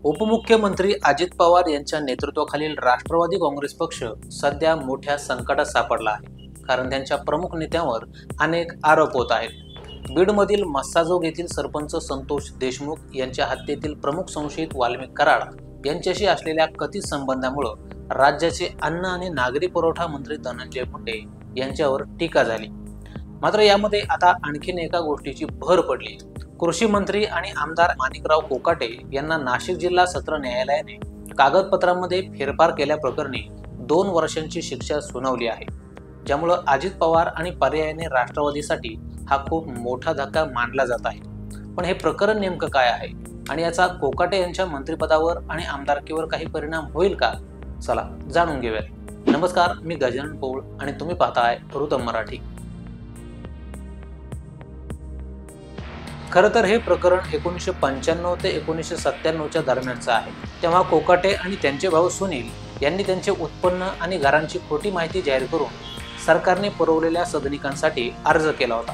उपमुख्यमंत्री अजित पवार यांच्या नेतृत्वाखालील राष्ट्रवादी काँग्रेस पक्ष सध्या मोठ्या संकटात सापडला आहे. कारण त्यांच्या प्रमुख नेत्यांवर अनेक आरोप होत आहेत. बीडमधील मस्साजोग येथील सरपंच संतोष देशमुख यांच्या हत्येतील प्रमुख संशयित वाल्मिक कराड यांच्याशी असलेल्या कथित संबंधामुळे राज्याचे अन्न आणि नागरी पुरवठा मंत्री धनंजय मुंडे यांच्यावर टीका झाली. मात्र यामध्ये आता आणखीन एका गोष्टीची भर पडली. कृषी मंत्री आणि आमदार माणिकराव कोकाटे यांना नाशिक जिल्हा सत्र न्यायालयाने कागदपत्रांमध्ये फेरफार केल्याप्रकरणी 2 वर्षांची शिक्षा सुनावली आहे. ज्यामुळे अजित पवार आणि पर्यायाने राष्ट्रवादीसाठी हा खूप मोठा धक्का मानला जात आहे. पण हे प्रकरण नेमकं काय आहे आणि याचा कोकाटे यांच्या मंत्रिपदावर आणि आमदारकीवर काही परिणाम होईल का? चला जाणून घेऊयात. नमस्कार, मी गजानन पौळ आणि तुम्ही पाहताय ऋतम मराठी. खरं तर हे प्रकरण 1995 ते 1997च्या दरम्यानचं आहे. तेव्हा कोकाटे आणि त्यांचे भाऊ सुनील यांनी त्यांचे उत्पन्न आणि घरांची खोटी माहिती जाहीर करून सरकारने पुरवलेल्या सदनिकांसाठी अर्ज केला होता.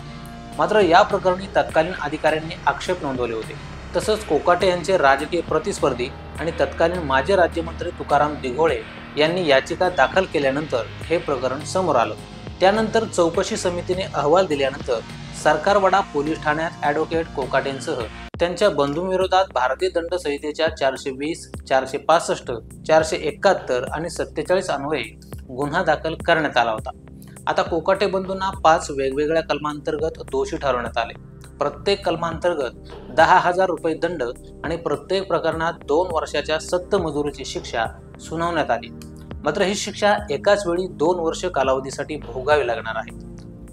मात्र या प्रकरणी तत्कालीन अधिकाऱ्यांनी आक्षेप नोंदवले होते. तसंच कोकाटे यांचे राजकीय प्रतिस्पर्धी आणि तत्कालीन माजी राज्यमंत्री तुकाराम दिघोळे यांनी याचिका दाखल केल्यानंतर हे प्रकरण समोर आलं. त्यानंतर चौकशी समितीने अहवाल दिल्यानंतर सरकारवाडा पोलीस ठाण्यात ॲडव्होकेट कोकाटेंसह त्यांच्या बंधूंविरोधात भारतीय दंड संहितेच्या 420, 465, 471 आणि 47 अन्वये गुन्हा दाखल करण्यात आला होता. आता कोकाटे बंधूंना 5 वेगवेगळ्या कलमांतर्गत दोषी ठरवण्यात आले. प्रत्येक कलमांतर्गत 10,000 रुपये दंड आणि प्रत्येक प्रकरणात 2 वर्षाच्या सक्त मजुरीची शिक्षा सुनावण्यात आली. मात्र ही शिक्षा एकाच वेळी 2 वर्ष कालावधीसाठी भोगावी लागणार आहे.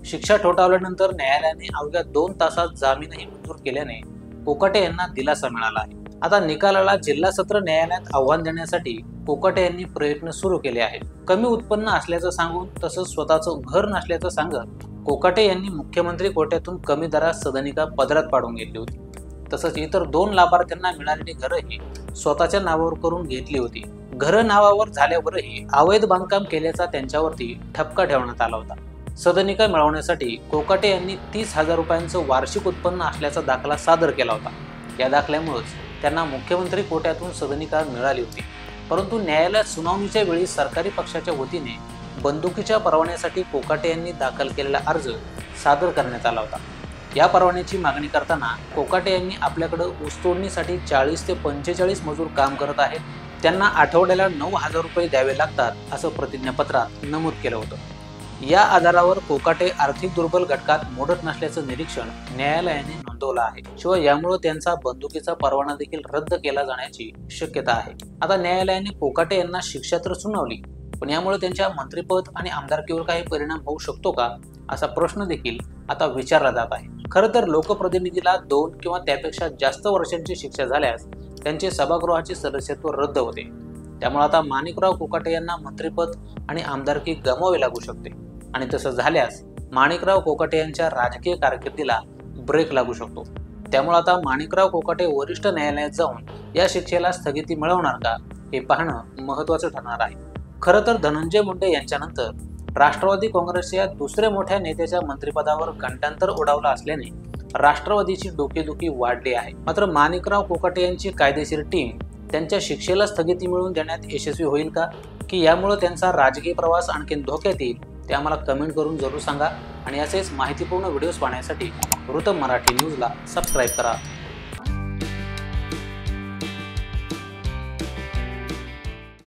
शिक्षा ठोठावल्यानंतर न्यायालयाने अवघ्या 2 तासात जामीनही मंजूर केल्याने कोकाटे यांना दिलासा मिळाला आहे. आता निकालाला जिल्हा सत्र न्यायालयात आव्हान देण्यासाठी कोकाटे यांनी प्रयत्न सुरू केले आहेत. कमी उत्पन्न असल्याचं सांगून तसंच स्वतःचं घर नसल्याचं सांगत कोकाटे यांनी मुख्यमंत्री कोट्यातून कमी दरात सदनिका पदरात पाडून घेतली होती. तसंच इतर 2 लाभार्थ्यांना मिळालेली घरंही स्वतःच्या नावावर करून घेतली होती. घरं नावावर झाल्यावरही अवैध बांधकाम केल्याचा त्यांच्यावरती ठपका ठेवण्यात आला होता. सदनिका मिळवण्यासाठी कोकाटे यांनी 30,000 रुपयांचं वार्षिक उत्पन्न असल्याचा दाखला सादर केला होता. या दाखल्यामुळेच त्यांना मुख्यमंत्री कोट्यातून सदनिका मिळाली होती. परंतु न्यायालयात सुनावणीच्या वेळी सरकारी पक्षाच्या वतीने बंदुकीच्या परवान्यासाठी कोकाटे यांनी दाखल केलेला अर्ज सादर करण्यात आला होता. या परवान्याची मागणी करताना कोकाटे यांनी आपल्याकडे ऊसतोडणीसाठी 40 ते 45 मजूर काम करत आहेत, त्यांना आठवड्याला 9,000 रुपये द्यावे लागतात असं प्रतिज्ञापत्रात नमूद केलं होतं. या आधारावर कोकाटे आर्थिक दुर्बल घटकात मोडत नसल्याचं निरीक्षण न्यायालयाने नोंदवलं आहे. शिवाय यामुळे त्यांचा बंदुकीचा परवाना देखील रद्द केला जाण्याची शक्यता आहे. आता न्यायालयाने कोकाटे यांना शिक्षा तर सुनावली, पण यामुळे त्यांच्या मंत्रिपद आणि आमदारकीवर काही परिणाम होऊ शकतो का असा प्रश्न देखील आता विचारला जात आहे. खरं तर लोकप्रतिनिधीला 2 किंवा त्यापेक्षा जास्त वर्षांची शिक्षा झाल्यास त्यांचे सभागृहाचे सदस्यत्व रद्द होते. त्यामुळे आता माणिकराव कोकाटे यांना मंत्रिपद आणि आमदारकी गमवावी लागू शकते आणि तसं झाल्यास माणिकराव कोकाटे यांच्या राजकीय कारकिर्दीला ब्रेक लागू शकतो. त्यामुळे आता माणिकराव कोकाटे वरिष्ठ न्यायालयात जाऊन या शिक्षेला स्थगिती मिळवणार का हे पाहणं महत्त्वाचं ठरणार आहे. खरं तर धनंजय मुंडे यांच्यानंतर राष्ट्रवादी काँग्रेसच्या या दुसऱ्या मोठ्या नेत्याच्या मंत्रिपदावर घंटांतर उडावलं असल्याने राष्ट्रवादीची डोकेदुखी वाढली आहे. मात्र माणिकराव कोकाटे यांची कायदेशीर टीम त्यांच्या शिक्षेला स्थगिती मिळवून देण्यात यशस्वी होईल का, की यामुळे त्यांचा राजकीय प्रवास आणखीन धोक्यात येईल, ते आम्हाला कमेंट करून जरूर सांगा. आणि असेच माहितीपूर्ण व्हिडिओज पाहण्यासाठी ऋतम मराठी न्यूजला सबस्क्राईब करा.